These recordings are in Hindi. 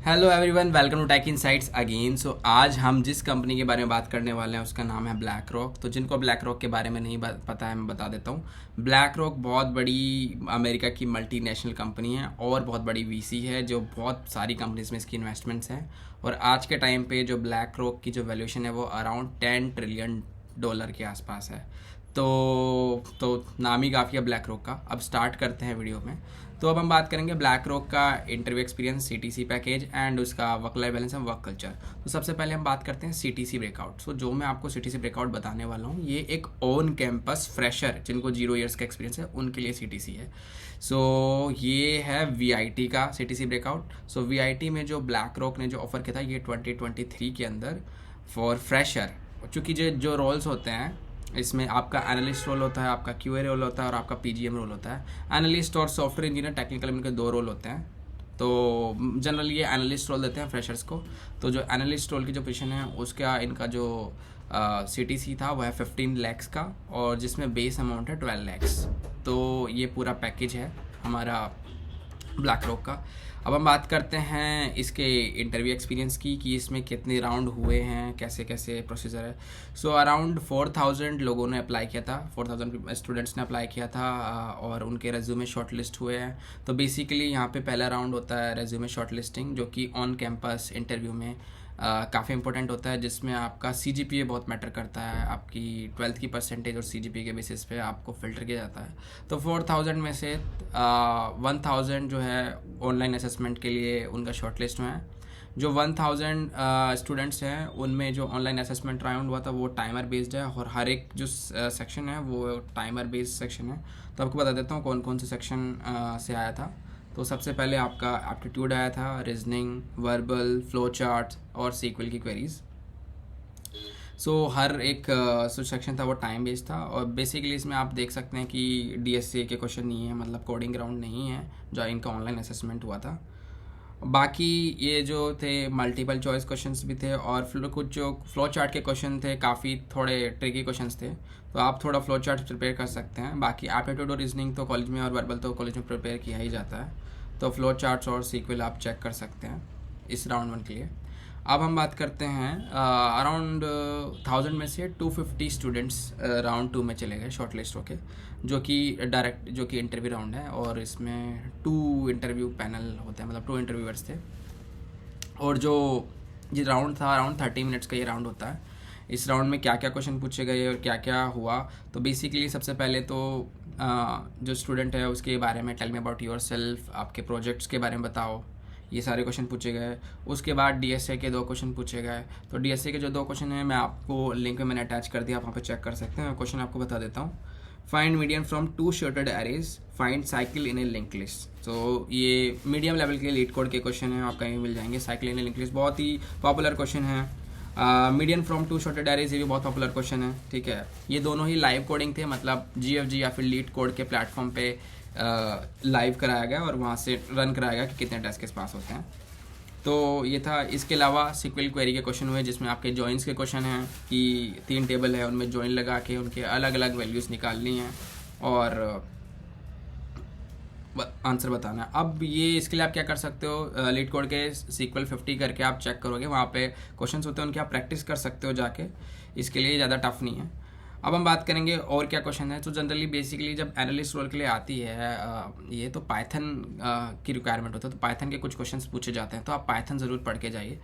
Hello everyone, welcome to Tech Insights again. So आज हम जिस कंपनी के बारे में बात करने वाले हैं उसका नाम है ब्लैक रॉक। तो जिनको ब्लैक रॉक के बारे में नहीं पता है मैं बता देता हूँ। ब्लैक रॉक बहुत बड़ी अमेरिका की मल्टीनेशनल कंपनी है और बहुत बड़ी वीसी है जो बहुत सारी कंपनीज में इसकी इन्वेस्टमेंट्स हैं। और आज के टाइम पे जो ब्लैक रॉक की जो वैल्यूएशन है वो अराउंड $10 ट्रिलियन के आसपास है। तो नाम ही काफ़ी है ब्लैक रॉक का। अब स्टार्ट करते हैं वीडियो में। तो अब हम बात करेंगे ब्लैक रॉक का interview experience, CTC package and उसका work life balance and work culture. तो सबसे पहले हम बात करते हैं सीटीसी ब्रेकआउट। सो जो मैं आपको सीटीसी ब्रेकआउट बताने वाला हूँ ये एक ऑन कैंपस फ्रेशर जिनको 0 ईयर्स का एक्सपीरियंस है उनके लिए सीटीसी है। सो ये है वीआईटी का सीटीसी ब्रेकआउट। सो वीआईटी में जो ब्लैक रॉक ने जो ऑफर किया था ये 2023 के अंदर फॉर फ्रेशर। चूँकि जो रोल्स होते हैं इसमें आपका एनालिस्ट रोल होता है, आपका क्यूए रोल होता है और आपका पीजीएम रोल होता है। एनालिस्ट और सॉफ्टवेयर इंजीनियर टेक्निकल इनके 2 रोल होते हैं। तो जनरली ये एनालिस्ट रोल देते हैं फ्रेशर्स को। तो जो एनालिस्ट रोल की जो पोजीशन है उसका इनका जो सीटीसी था वह है 15 lakhs का और जिसमें बेस अमाउंट है 12 lakhs। तो ये पूरा पैकेज है हमारा ब्लैक रॉक का। अब हम बात करते हैं इसके इंटरव्यू एक्सपीरियंस की कि इसमें कितने राउंड हुए हैं, कैसे कैसे प्रोसीजर है। सो अराउंड 4000 लोगों ने अप्लाई किया था, 4000 स्टूडेंट्स ने अप्लाई किया था और उनके रेज्यूमे शॉर्टलिस्ट हुए हैं। तो बेसिकली यहाँ पे पहला राउंड होता है रेज्यूमे शॉर्टलिस्टिंग जो कि ऑन कैंपस इंटरव्यू में काफ़ी इंपॉर्टेंट होता है, जिसमें आपका सीजीपीए बहुत मैटर करता है। आपकी 12th की परसेंटेज और सीजीपीए के बेसिस पे आपको फ़िल्टर किया जाता है। तो 4000 में से 1000 जो है ऑनलाइन असेसमेंट के लिए उनका शॉर्टलिस्ट हुआ है। जो 1000 स्टूडेंट्स हैं उनमें जो ऑनलाइन असेसमेंट राउंड हुआ था वो टाइमर बेस्ड है और हर एक जो सेक्शन है वो टाइमर बेस्ड सेक्शन है। तो आपको बता देता हूँ कौन कौन से सेक्शन से आया था। तो सबसे पहले आपका एप्टीट्यूड आया था, रीजनिंग, वर्बल, फ्लो चार्ट और सीक्वल की क्वेरीज। सो हर एक जो सेक्शन था वो टाइम बेस्ड था और बेसिकली इसमें आप देख सकते हैं कि डीएसए के क्वेश्चन नहीं है, मतलब कोडिंग ग्राउंड नहीं है जो इनका ऑनलाइन असेसमेंट हुआ था। बाकी ये जो थे मल्टीपल चॉइस क्वेश्चंस भी थे और कुछ जो फ्लो चार्ट के क्वेश्चन थे काफ़ी थोड़े ट्रिकी क्वेश्चंस थे। तो आप थोड़ा फ्लो चार्ट प्रिपेयर कर सकते हैं। बाकी एप्टीट्यूड और रीजनिंग तो कॉलेज में और वर्बल तो कॉलेज में प्रिपेयर किया ही जाता है। तो फ्लो चार्ट्स और सीक्वल आप चेक कर सकते हैं इस राउंड 1 के लिए। अब हम बात करते हैं अराउंड 1000 में से 250 स्टूडेंट्स राउंड 2 में चले गए शॉर्ट लिस्ट होके, जो कि इंटरव्यू राउंड है और इसमें 2 इंटरव्यू पैनल होते हैं, मतलब 2 इंटरव्यूअर्स थे। और जो ये राउंड था अराउंड 30 मिनट्स का ये राउंड होता है। इस राउंड में क्या क्या क्वेश्चन पूछे गए और क्या क्या हुआ, तो बेसिकली सबसे पहले तो जो स्टूडेंट है उसके बारे में tell me about yourself, आपके प्रोजेक्ट्स के बारे में बताओ, ये सारे क्वेश्चन पूछे गए। उसके बाद डीएसए के 2 क्वेश्चन पूछे गए। तो डीएसए के जो 2 क्वेश्चन हैं मैं आपको लिंक में मैंने अटैच कर दिया, आप वहाँ पे चेक कर सकते हैं। मैं क्वेश्चन आपको बता देता हूँ। Find medium from 2 shorted arrays, find cycle in A link list. तो ये मीडियम लेवल के लीड कोड के क्वेश्चन हैं, आप कहीं मिल जाएंगे। Cycle in A link list बहुत ही पॉपुलर क्वेश्चन है। मीडियम फ्रॉम 2 शॉर्टेड एरेज ये भी बहुत पॉपुलर क्वेश्चन है, ठीक है। ये दोनों ही लाइव कोडिंग थे, मतलब जीएफजी या फिर लीड कोड के प्लेटफॉर्म पे लाइव कराया गया और वहाँ से रन कराया गया कि कितने टेस्ट के पास होते हैं। तो ये था। इसके अलावा सीक्वल क्वेरी के क्वेश्चन हुए जिसमें आपके जॉइंस के क्वेश्चन हैं कि 3 टेबल है उनमें जॉइन लगा के उनके अलग अलग वैल्यूज़ निकालनी है और आंसर बताना है। अब ये इसके लिए आप क्या कर सकते हो, लीड कोड के सीक्वल 50 करके आप चेक करोगे, वहाँ पे क्वेश्चंस होते हैं उनके, आप प्रैक्टिस कर सकते हो जाके। इसके लिए ज़्यादा टफ नहीं है। अब हम बात करेंगे और क्या क्वेश्चन है। तो जनरली बेसिकली जब एनालिस्ट रोल के लिए आती है ये तो पाइथन की रिक्वायरमेंट होता है, तो पाइथन के कुछ क्वेश्चंस पूछे जाते हैं, तो आप पाइथन ज़रूर पढ़ के जाइए।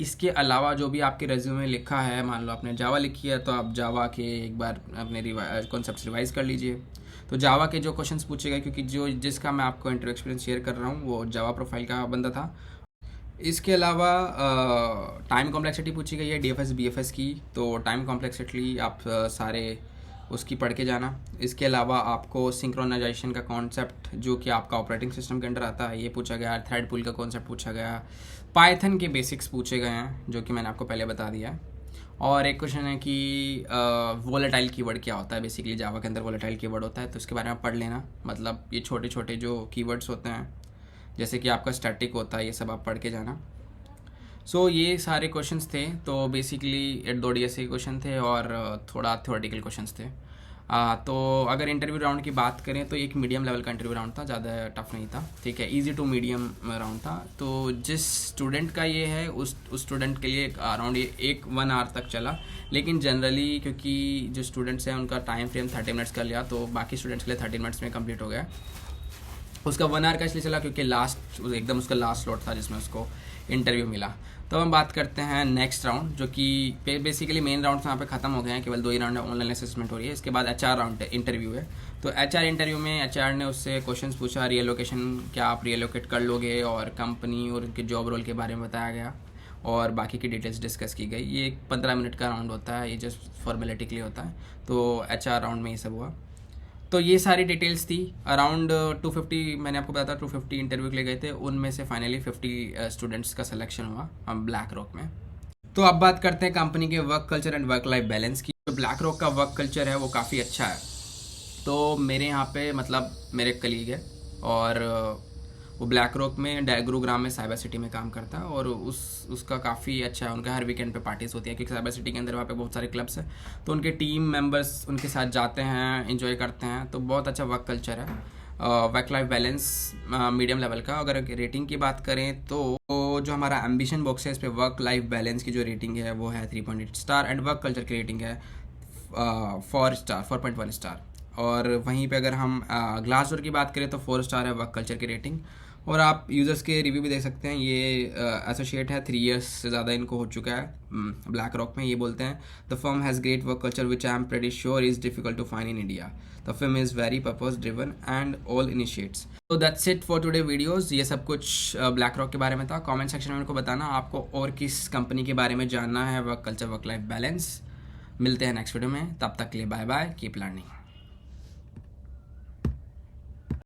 इसके अलावा जो भी आपके रेज्यूमे में लिखा है, मान लो आपने जावा लिखी है तो आप जावा के एक बार अपने कॉन्सेप्ट रिवाइज कर लीजिए। तो जावा के जो क्वेश्चंस पूछे गए, क्योंकि जिसका मैं आपको इंटरव्यू एक्सपीरियंस शेयर कर रहा हूँ वो जावा प्रोफाइल का बंदा था। इसके अलावा टाइम कॉम्प्लेक्सिटी पूछी गई है डीएफएस बीएफएस की। तो टाइम कॉम्प्लेक्सिटी आप सारे उसकी पढ़ के जाना। इसके अलावा आपको सिंक्रोनाइजेशन का कॉन्सेप्ट जो कि आपका ऑपरेटिंग सिस्टम के अंडर आता है ये पूछा गया। थ्रेड पूल का कॉन्सेप्ट पूछा गया। पाइथन के बेसिक्स पूछे गए हैं जो कि मैंने आपको पहले बता दिया है। और एक क्वेश्चन है कि वोलेटाइल कीवर्ड क्या होता है। बेसिकली जावा के अंदर वोलेटाइल कीवर्ड होता है, तो इसके बारे में पढ़ लेना। मतलब ये छोटे छोटे जो कीवर्ड्स होते हैं जैसे कि आपका स्टैटिक होता है, ये सब आप पढ़ के जाना। सो ये सारे क्वेश्चंस थे। तो बेसिकली 2 डीएसए के क्वेश्चन थे और थोड़ा थ्योरेटिकल क्वेश्चंस थे। तो अगर इंटरव्यू राउंड की बात करें तो एक मीडियम लेवल का इंटरव्यू राउंड था, ज़्यादा टफ नहीं था, ठीक है, इजी टू मीडियम राउंड था। तो जिस स्टूडेंट का ये है उस स्टूडेंट के लिए अराउंड ये 1 आवर तक चला, लेकिन जनरली क्योंकि जो स्टूडेंट्स हैं उनका टाइम फ्रेम 30 मिनट्स का लिया, तो बाकी स्टूडेंट्स के लिए 30 मिनट्स में कंप्लीट हो गया। उसका 1 आवर का इसलिए चला क्योंकि एकदम उसका लास्ट स्लॉट था जिसमें उसको इंटरव्यू मिला। तो हम बात करते हैं नेक्स्ट राउंड, जो कि बेसिकली मेन राउंड यहाँ पे ख़त्म हो गए हैं, केवल 2 ही राउंड ऑनलाइन असेसमेंट हो रही है। इसके बाद HR राउंड इंटरव्यू है। तो HR इंटरव्यू में HR ने उससे क्वेश्चंस पूछा, रियलोकेशन क्या आप रियलोकेट कर लोगे, और कंपनी और उनके जॉब रोल के बारे में बताया गया, और बाकी की डिटेल्स डिस्कस की गई। ये 15 मिनट का राउंड होता है, ये जस्ट फॉर्मेलिटी के लिए होता है। तो HR राउंड में ये सब हुआ। तो ये सारी डिटेल्स थी। अराउंड 250 मैंने आपको बताया था 250 इंटरव्यू के लिए गए थे, उनमें से फाइनली 50 स्टूडेंट्स का सिलेक्शन हुआ हम ब्लैक रॉक में। तो अब बात करते हैं कंपनी के work culture and work life balance की। जो ब्लैक रॉक का वर्क कल्चर है वो काफ़ी अच्छा है। तो मेरे यहाँ पे मतलब मेरे कलीग है, और वो ब्लैक रॉक में गुरुग्राम में साइबर सिटी में काम करता है, और उसका काफ़ी अच्छा है। उनका हर वीकेंड पे पार्टीज होती है, क्योंकि साइबर सिटी के अंदर वहाँ पे बहुत सारे क्लब्स हैं, तो उनके टीम मेंबर्स उनके साथ जाते हैं, एंजॉय करते हैं। तो बहुत अच्छा वर्क कल्चर है। Work life balance medium level का। अगर रेटिंग की बात करें तो जो हमारा एम्बिशन बॉक्स है, इस पर वर्क लाइफ बैलेंस की जो रेटिंग है वो है 3.8 स्टार, एंड वर्क कल्चर की रेटिंग है 4.1 स्टार। और वहीं पे अगर हम ग्लासडोर की बात करें तो 4 स्टार है वर्क कल्चर की रेटिंग। और आप यूज़र्स के रिव्यू भी देख सकते हैं। ये एसोसिएट है, 3 ईयर्स से ज़्यादा इनको हो चुका है ब्लैक रॉक में। ये बोलते हैं the firm has great work culture which I am pretty sure is difficult to find in India. The firm is very purpose driven and all initiates. तो that's it for today videos. ये सब कुछ ब्लैक रॉक के बारे में था। कॉमेंट सेक्शन में उनको बताना आपको और किस कंपनी के बारे में जानना है, work culture work life balance. मिलते हैं नेक्स्ट वीडियो में, तब तक के लिए बाय बाय, कीप लर्निंग।